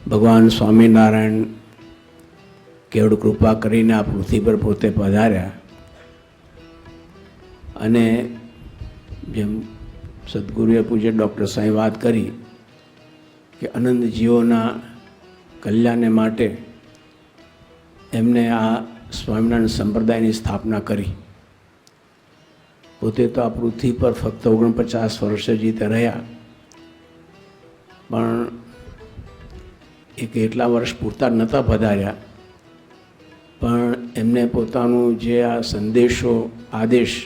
ભગવાન સ્વામિનારાયણ કેવડ કૃપા કરીને આ પૃથ્વી પર પોતે પધાર્યા અને જેમ સદગુરુએ પૂજ્ય ડૉક્ટર સાહેબ વાત કરી કે અનંત જીવોના કલ્યાણ માટે એમને આ સ્વામિનારાયણ સંપ્રદાયની સ્થાપના કરી. પોતે તો આ પૃથ્વી પર ફક્ત 49 વર્ષે જીતે રહ્યા, પણ એટલા વર્ષ પૂરતા નહોતા પધાર્યા, પણ એમને પોતાનું જે આ સંદેશો આદેશ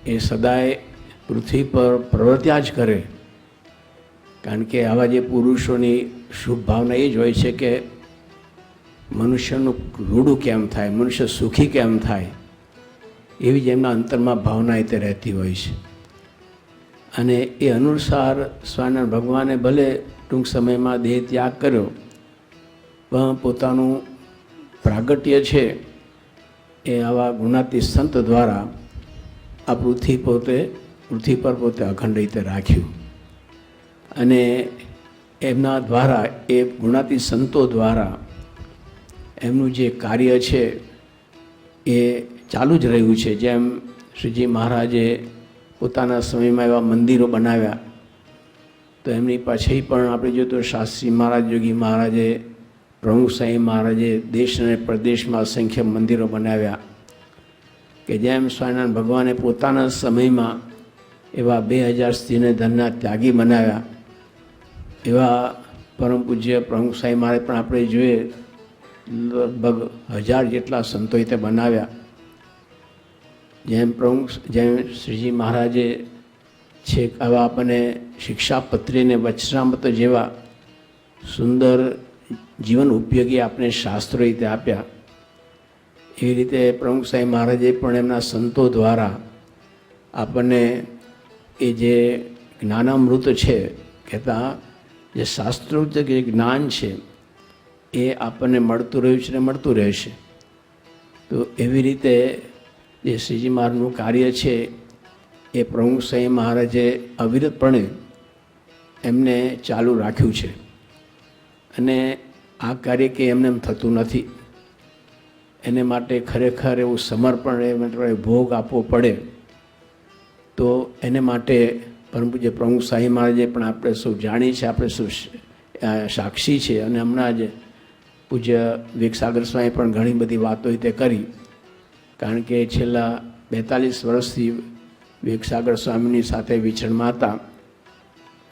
એ સદાય પૃથ્વી પર પ્રવર્ત્યા જ કરે. કારણ કે આવા જે પુરુષોની શુભ ભાવના એ જ હોય છે કે મનુષ્યનું રૂડું કેમ થાય, મનુષ્ય સુખી કેમ થાય, એવી જ એમના અંતરમાં ભાવના તે રહેતી હોય છે. અને એ અનુસાર સ્વામિનારાયણ ભગવાને ભલે ટૂંક સમયમાં દેહ ત્યાગ કર્યો, પણ પોતાનું પ્રાગટ્ય છે એ આવા ગુણાતીત સંત દ્વારા આ પૃથ્વી પર પોતે અખંડ રીતે રાખ્યું. અને એમના દ્વારા એ ગુણાતીત સંતો દ્વારા એમનું જે કાર્ય છે એ ચાલુ જ રહ્યું છે. જેમ શ્રીજી મહારાજે પોતાના સમયમાં એવા મંદિરો બનાવ્યા, તો એમની પાછળ પણ આપણે જોઈએ તો શાસ્ત્રી મહારાજ, યોગી મહારાજે, પ્રમુખ સાંઈ મહારાજે દેશ અને પ્રદેશમાં અસંખ્ય મંદિરો બનાવ્યા. કે જેમ સ્વામિનારાયણ ભગવાને પોતાના સમયમાં એવા 2000 સ્ત્રીને ધનના ત્યાગી બનાવ્યા, એવા પરમ પૂજ્ય પ્રમુખ સાંઈ મહારાજ પણ આપણે જોઈએ લગભગ 1000 જેટલા સંતોએ તે બનાવ્યા. જેમ શ્રીજી મહારાજે છેક આવા આપણને શિક્ષાપત્રીને વચનામૃત જેવા સુંદર જીવન ઉપયોગી આપણે શાસ્ત્રો રીતે આપ્યા, એવી રીતે પ્રમુખ સાંઈ મહારાજે પણ એમના સંતો દ્વારા આપણને એ જે જ્ઞાનામૃત છે, કહેતા જે શાસ્ત્રોક્ત જે જ્ઞાન છે એ આપણને મળતું રહ્યું છે ને મળતું રહેશે. તો એવી રીતે જે શ્રીજી મહારાજનું કાર્ય છે એ પ્રમુખ સાંઈ મહારાજે અવિરતપણે એમને ચાલુ રાખ્યું છે. અને આ કાર્ય કે એમને એમ થતું નથી, એને માટે ખરેખર એવું સમર્પણ, એ માટે ભોગ આપવો પડે. તો એને માટે પરમ પૂજ્ય પ્રમુખ સાંઈ મહારાજે પણ આપણે સૌ જાણીએ છીએ, આપણે સૌ સાક્ષી છે. અને હમણાં જ પૂજ્ય વિવેકસાગર સ્વામી પણ ઘણી બધી વાતો તે કરી. કારણ કે છેલ્લા 42 વર્ષથી વિવેકસાગર સ્વામીની સાથે વિચરણમાં હતા,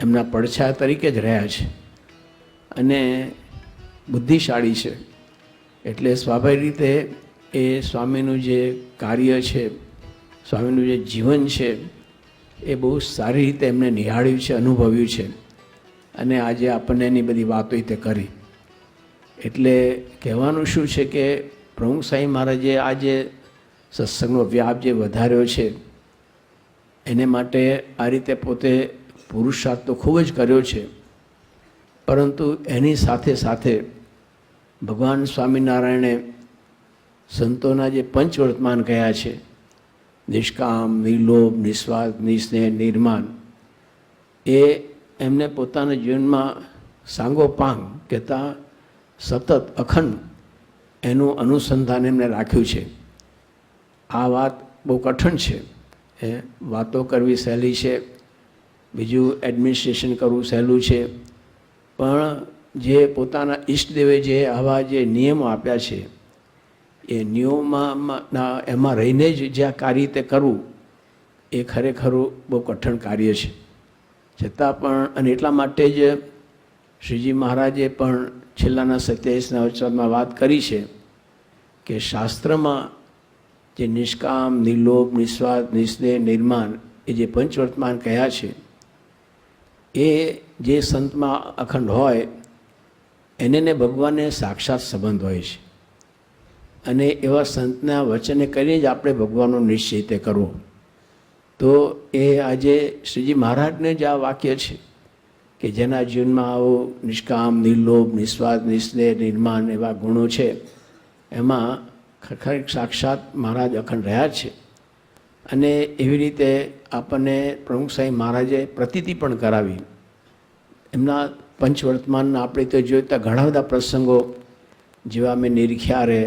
એમના પડછાયા તરીકે જ રહ્યા છે અને બુદ્ધિશાળી છે. એટલે સ્વાભાવિક રીતે એ સ્વામીનું જે કાર્ય છે, સ્વામીનું જે જીવન છે એ બહુ સારી રીતે એમને નિહાળ્યું છે, અનુભવ્યું છે. અને આજે આપણને એની બધી વાતો તે કરી. એટલે કહેવાનું શું છે કે પ્રમુખ સાંઈ મહારાજે આજે સત્સંગનો વ્યાપ જે વધાર્યો છે એને માટે આ રીતે પોતે પુરુષાર્થ તો ખૂબ જ કર્યો છે, પરંતુ એની સાથે સાથે ભગવાન સ્વામિનારાયણે સંતોના જે પંચવર્તમાન કહ્યા છે, નિષ્કામ, નિર્લોભ, નિસ્વાર્થ, નિસ્નેહ, નિર્માન, એ એમને પોતાના જીવનમાં સાંગોપાંગ કહેતા સતત અખંડ એનું અનુસંધાન એમને રાખ્યું છે. આ વાત બહુ કઠણ છે, એ વાતો કરવી સહેલી છે, બીજું એડમિનિસ્ટ્રેશન કરવું સહેલું છે, પણ જે પોતાના ઈષ્ટદેવે જે આવા જે નિયમો આપ્યા છે એ નિયમોમાં એમાં રહીને જ જે આ કાર્ય તે કરવું એ ખરેખર બહુ કઠણ કાર્ય છે. છતાં પણ અને એટલા માટે જ શ્રીજી મહારાજે પણ છેલ્લાના 27ના વચનમાં વાત કરી છે કે શાસ્ત્રમાં જે નિષ્કામ, નિર્લોભ, નિસ્વાર્થ, નિસ્નેહ, નિર્માન એ જે પંચવર્તમાન કહ્યા છે એ જે સંતમાં અખંડ હોય એને ને ભગવાનને સાક્ષાત સંબંધ હોય છે. અને એવા સંતના વચને કરીને જ આપણે ભગવાનનો નિશ્ચય તે કરવો. તો એ આજે શ્રીજી મહારાજને જ આ વાક્ય છે કે જેના જીવનમાં આવો નિષ્કામ, નિર્લોભ, નિસ્વાર્થ, નિસ્નેહ, નિર્માણ એવા ગુણો છે, એમાં ખરેખર સાક્ષાત મહારાજ અખંડ રહ્યા છે. અને એવી રીતે આપણને પ્રમુખ સાંઈ મહારાજે પ્રતીતિ પણ કરાવી. એમના પંચવર્તમાનના આપણે તો જોઈતા ઘણા બધા પ્રસંગો જેવા મેં નિરીખ્યા રે,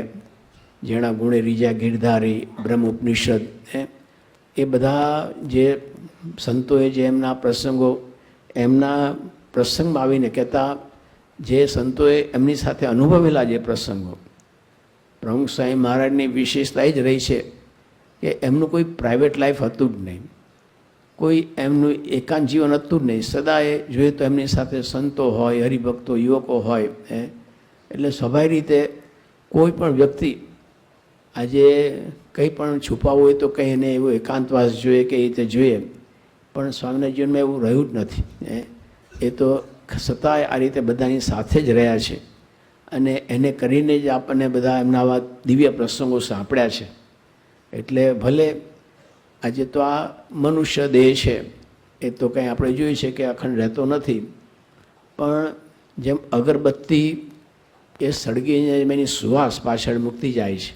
જેણા ગુણે રીજા ગિરધારી, બ્રહ્મ ઉપનિષદ, એ બધા જે સંતોએ જે એમના પ્રસંગો એમના પ્રસંગમાં આવીને કહેતા, જે સંતોએ એમની સાથે અનુભવેલા જે પ્રસંગો, પ્રમુખ સ્વામી મહારાજની વિશેષતા એ જ રહી છે કે એમનું કોઈ પ્રાઇવેટ લાઈફ હતું જ નહીં, કોઈ એમનું એકાંત જીવન હતું જ નહીં. સદાય જોઈએ તો એમની સાથે સંતો હોય, હરિભક્તો, યુવકો હોય. એટલે સ્વાભાવિક રીતે કોઈ પણ વ્યક્તિ આજે કંઈ પણ છુપાવવું હોય તો કંઈ એને એવો એકાંતવાસ જોઈએ કે એ રીતે જોઈએ, પણ સ્વામીના જીવનમાં એવું રહ્યું જ નથી. એ તો છતાંય આ રીતે બધાની સાથે જ રહ્યા છે અને એને કરીને જ આપણને બધા એમના આવા દિવ્ય પ્રસંગો સાંભળ્યા છે. એટલે ભલે આજે તો આ મનુષ્ય દેહ છે, એ તો કંઈ આપણે જોઈએ છે કે અખંડ રહેતો નથી, પણ જેમ અગરબત્તી એ સળગીને એની સુવાસ પાછળ મૂકતી જાય છે,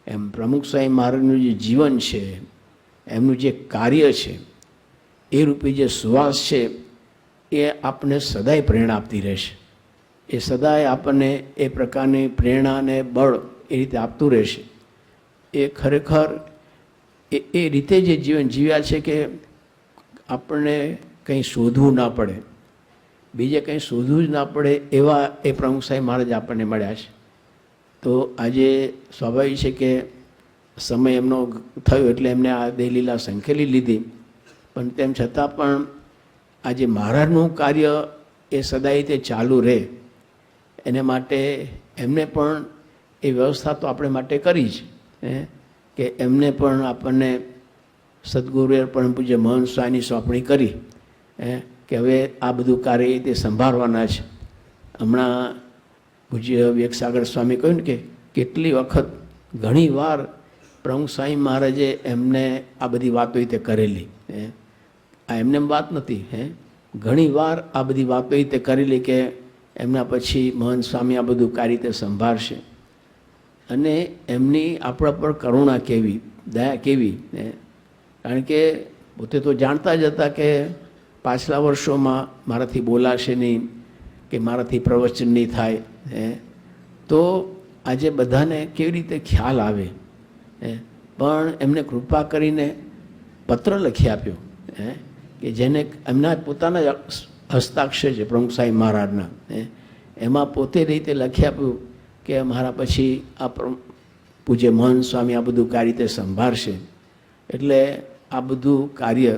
એમ પ્રમુખ સ્વામી મહારાજનું જે જીવન છે, એમનું જે કાર્ય છે, એ રૂપી જે સુવાસ છે એ આપણને સદાય પ્રેરણા આપતી રહેશે. એ સદાય આપણને એ પ્રકારની પ્રેરણા અને બળ એ રીતે આપતું રહેશે. એ ખરેખર એ રીતે જે જીવન જીવ્યા છે કે આપણને કંઈ શોધવું ના પડે, બીજે કંઈ શોધવું જ ના પડે, એવા એ પ્રમુખ સાહેબ મહારાજ આપણને મળ્યા છે. તો આજે સ્વાભાવિક છે કે સમય એમનો થયો એટલે એમને આ દેહલીલા સંખેલી લીધી, પણ તેમ છતાં પણ આજે મહારાજનું કાર્ય એ સદાય તે ચાલુ રહે એને માટે એમને પણ એ વ્યવસ્થા તો આપણે માટે કરી છે કે એમને પણ આપણને સદગુરુએ પરમ પૂજ્ય મહંત સ્વામીની સોંપણી કરી કે હવે આ બધું કાર્ય તે સંભાળવાના છે. હમણાં પૂજ્ય વિવેકસાગર સ્વામી કહ્યું ને કે કેટલી વખત ઘણી વાર પ્રમુખ સ્વામી મહારાજે એમને આ બધી વાતો રીતે કરેલી. આ એમને વાત નથી, ઘણી વાર આ બધી વાતો રીતે કરેલી કે એમના પછી મહંત સ્વામી આ બધું કાર્ય રીતે સંભાળશે. અને એમની આપણા પર કરુણા કેવી, દયા કેવી. કારણ કે પોતે તો જાણતા જ હતા કે પાછલા વર્ષોમાં મારાથી બોલાશે નહીં કે મારાથી પ્રવચન નહીં થાય. તો આજે બધાને કેવી રીતે ખ્યાલ આવે, પણ એમને કૃપા કરીને પત્ર લખી આપ્યો કે જેને એમના પોતાના હસ્તાક્ષર છે પ્રમુખ સાહેબ મહારાજના, એમાં પોતે રીતે લખી આપ્યું કે મારા પછી આ પૂજ્ય મહંત સ્વામી આ બધું કાર્ય રીતે સંભાળશે. એટલે આ બધું કાર્ય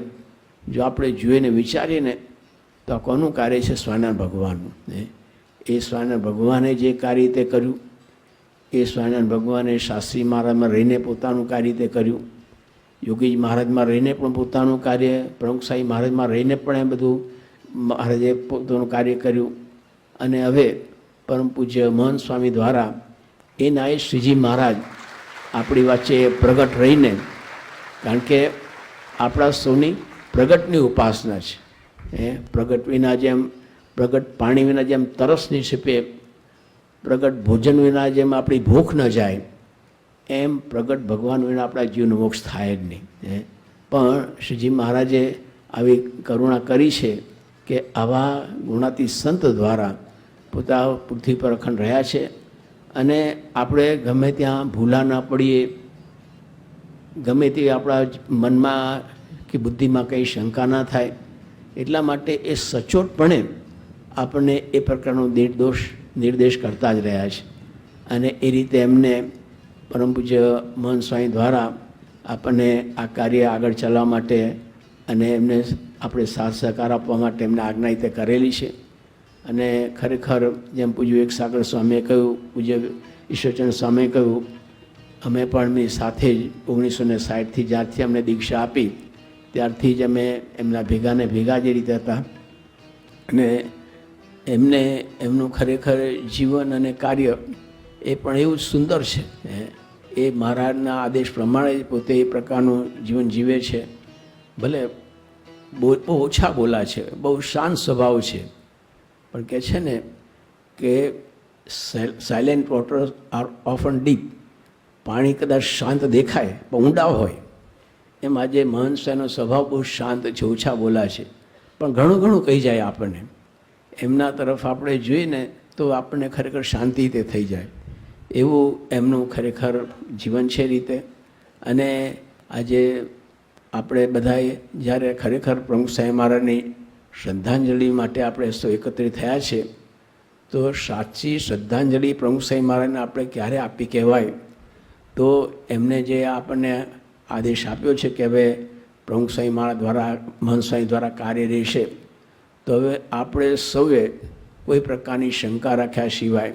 જો આપણે જોઈને વિચારીએ ને તો આ કોનું કાર્ય છે? સ્વામિનારાયણ ભગવાનનું. એ સ્વામિનારાયણ ભગવાને જે કાર્ય રીતે કર્યું, એ સ્વામિનારાયણ ભગવાને શાસ્ત્રી મહારાજમાં રહીને પોતાનું કાર્ય રીતે કર્યું, યોગીજી મહારાજમાં રહીને પણ પોતાનું કાર્ય, પ્રમુખ સાહેબ મહારાજમાં રહીને પણ એ બધું મહારાજે પોતાનું કાર્ય કર્યું. અને હવે પરમ પૂજ્ય મહંત સ્વામી દ્વારા એના એ શ્રીજી મહારાજ આપણી વચ્ચે પ્રગટ રહીને, કારણ કે આપણા સૌની પ્રગટની ઉપાસના છે. પ્રગટ વિના જેમ, પ્રગટ પાણી વિના જેમ તરસ નહીં છીપે, પ્રગટ ભોજન વિના જેમ આપણી ભૂખ ન જાય, એમ પ્રગટ ભગવાન વિના આપણા જીવનો મોક્ષ થાય જ નહીં. પણ શ્રીજી મહારાજે આવી કરુણા કરી છે કે આવા ગુણાતી સંત દ્વારા પોતા પૃથ્વી પર અખંડ રહ્યા છે. અને આપણે ગમે ત્યાં ભૂલા ના પડીએ, ગમે તે આપણા મનમાં કે બુદ્ધિમાં કંઈ શંકા ના થાય, એટલા માટે એ સચોટપણે આપણને એ પ્રકારનો નિર્દેશ કરતા જ રહ્યા છે. અને એ રીતે એમને પરમ પૂજ્ય મહંત સ્વામી દ્વારા આપણને આ કાર્ય આગળ ચલાવવા માટે અને એમને આપણે સાથ સહકાર આપવા માટે એમને આજ્ઞા રીતે કરેલી છે. અને ખરેખર જેમ પૂજ્ય વિવેકસાગર સ્વામીએ કહ્યું, પૂજ્ય ઈશ્વરચંદ્ર સ્વામીએ કહ્યું, અમે પણ એમની સાથે જ 1960થી જ્યારથી અમને દીક્ષા આપી ત્યારથી જ અમે એમના ભેગા જે રીતે હતા. અને એમને એમનું ખરેખર જીવન અને કાર્ય એ પણ એવું સુંદર છે. એ મહારાજના આદેશ પ્રમાણે જ પોતે એ પ્રકારનું જીવન જીવે છે. ભલે બહુ ઓછા બોલા છે, બહુ શાંત સ્વભાવ છે, પણ કહે છે ને કે silent water are often deep. પાણી કદાચ શાંત દેખાય પણ ઊંડા હોય, એમ આજે મહંત સ્વામીનો સ્વભાવ બહુ શાંત છે, ઓછા બોલા છે, પણ ઘણું ઘણું કહી જાય આપણને. એમના તરફ આપણે જોઈને તો આપણને ખરેખર શાંતિ તે થઈ જાય એવું એમનું ખરેખર જીવન છે રીતે. અને આજે આપણે બધાએ જ્યારે ખરેખર પ્રમુખ સાંઈ મહારાજની શ્રદ્ધાંજલિ માટે આપણે સૌ એકત્રિત થયા છે, તો સાચી શ્રદ્ધાંજલિ પ્રમુખ સાંઈ મહારાજને આપણે ક્યારે આપી કહેવાય? તો એમને જે આપણને આદેશ આપ્યો છે કે હવે પ્રમુખ સાંઈ મહારાજ દ્વારા, મહંત સ્વામી દ્વારા કાર્ય રહેશે, તો હવે આપણે સૌએ કોઈ પ્રકારની શંકા રાખ્યા સિવાય,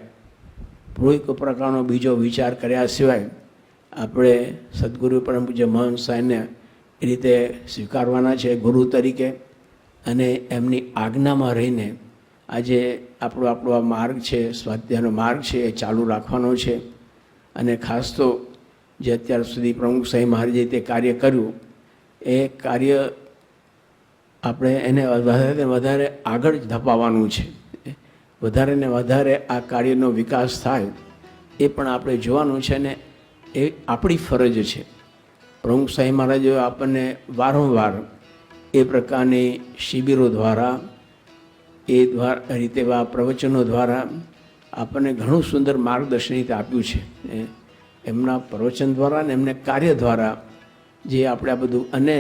કોઈ પ્રકારનો બીજો વિચાર કર્યા સિવાય આપણે સદગુરુ પરમ પૂજ્ય મહંત સ્વામીને એ રીતે સ્વીકારવાના છે ગુરુ તરીકે, અને એમની આજ્ઞામાં રહીને આજે આપણો આ માર્ગ છે, સ્વાધ્યાયનો માર્ગ છે, એ ચાલુ રાખવાનો છે. અને ખાસ તો જે અત્યાર સુધી પ્રમુખ સાંઈ મહારાજે તે કાર્ય કર્યું, એ કાર્ય આપણે એને વધારે વધારે આગળ જ ધપાવવાનું છે. વધારે ને વધારે આ કાર્યનો વિકાસ થાય એ પણ આપણે જોવાનું છે, ને એ આપણી ફરજ છે. પ્રમુખ સાંઈ મહારાજે આપણને વારંવાર એ પ્રકારની શિબિરો દ્વારા, એ રીતે પ્રવચનો દ્વારા આપણને ઘણું સુંદર માર્ગદર્શન રીતે આપ્યું છે. એમના પ્રવચન દ્વારા ને એમને કાર્ય દ્વારા જે આપણે આ બધું, અને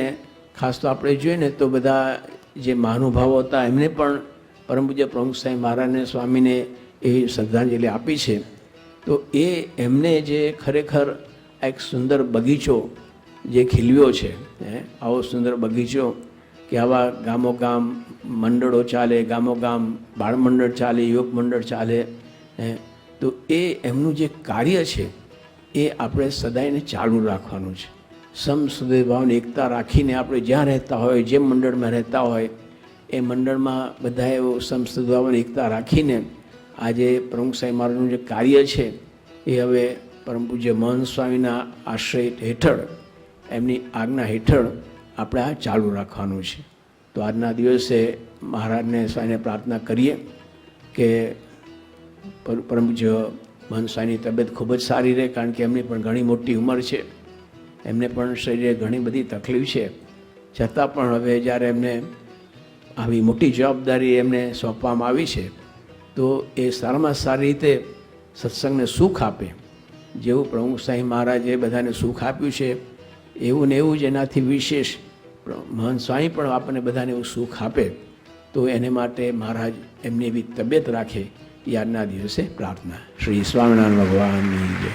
ખાસ તો આપણે જોઈએ ને તો બધા જે મહાનુભાવો હતા એમને પણ પરમ પૂજ્ય પ્રમુખ સાંઈ મહારાજને સ્વામીને એવી શ્રદ્ધાંજલિ આપી છે. તો એ એમને જે ખરેખર એક સુંદર બગીચો જે ખીલ્યો છે, આવો સુંદર બગીચો કે આવા ગામો ગામ મંડળો ચાલે, ગામો ગામ બાળ મંડળ ચાલે, યુવક મંડળ ચાલે, તો એ એમનું જે કાર્ય છે એ આપણે સદાયને ચાલુ રાખવાનું છે. સમસુદભાવની એકતા રાખીને આપણે જ્યાં રહેતા હોય, જે મંડળમાં રહેતા હોય, એ મંડળમાં બધા એવો સમસુદભાવની એકતા રાખીને આજે પ્રમુખ સાંઈ મહારાજનું જે કાર્ય છે એ હવે પરમ પૂજ્ય મહંત સ્વામીના આશ્રય હેઠળ, એમની આજ્ઞા હેઠળ આપણે આ ચાલુ રાખવાનું છે. તો આજના દિવસે મહારાજને સ્વામીને પ્રાર્થના કરીએ કે પરમ પૂજ્ય મહંત સ્વામીની તબિયત ખૂબ જ સારી રહે, કારણ કે એમની પણ ઘણી મોટી ઉંમર છે, એમને પણ શરીરે ઘણી બધી તકલીફ છે, છતાં પણ હવે જ્યારે એમને આવી મોટી જવાબદારી એમને સોંપવામાં આવી છે, તો એ સારામાં સારી રીતે સત્સંગને સુખ આપે. જેવું પ્રમુખ સાંઈ મહારાજે બધાને સુખ આપ્યું છે, એવું ને એવું જ એનાથી વિશેષ મહંત સ્વામી પણ આપણને બધાને એવું સુખ આપે. તો એને માટે મહારાજ એમની એવી તબિયત રાખે, એ આજના દિવસે પ્રાર્થના. શ્રી સ્વામિનારાયણ ભગવાનની જય.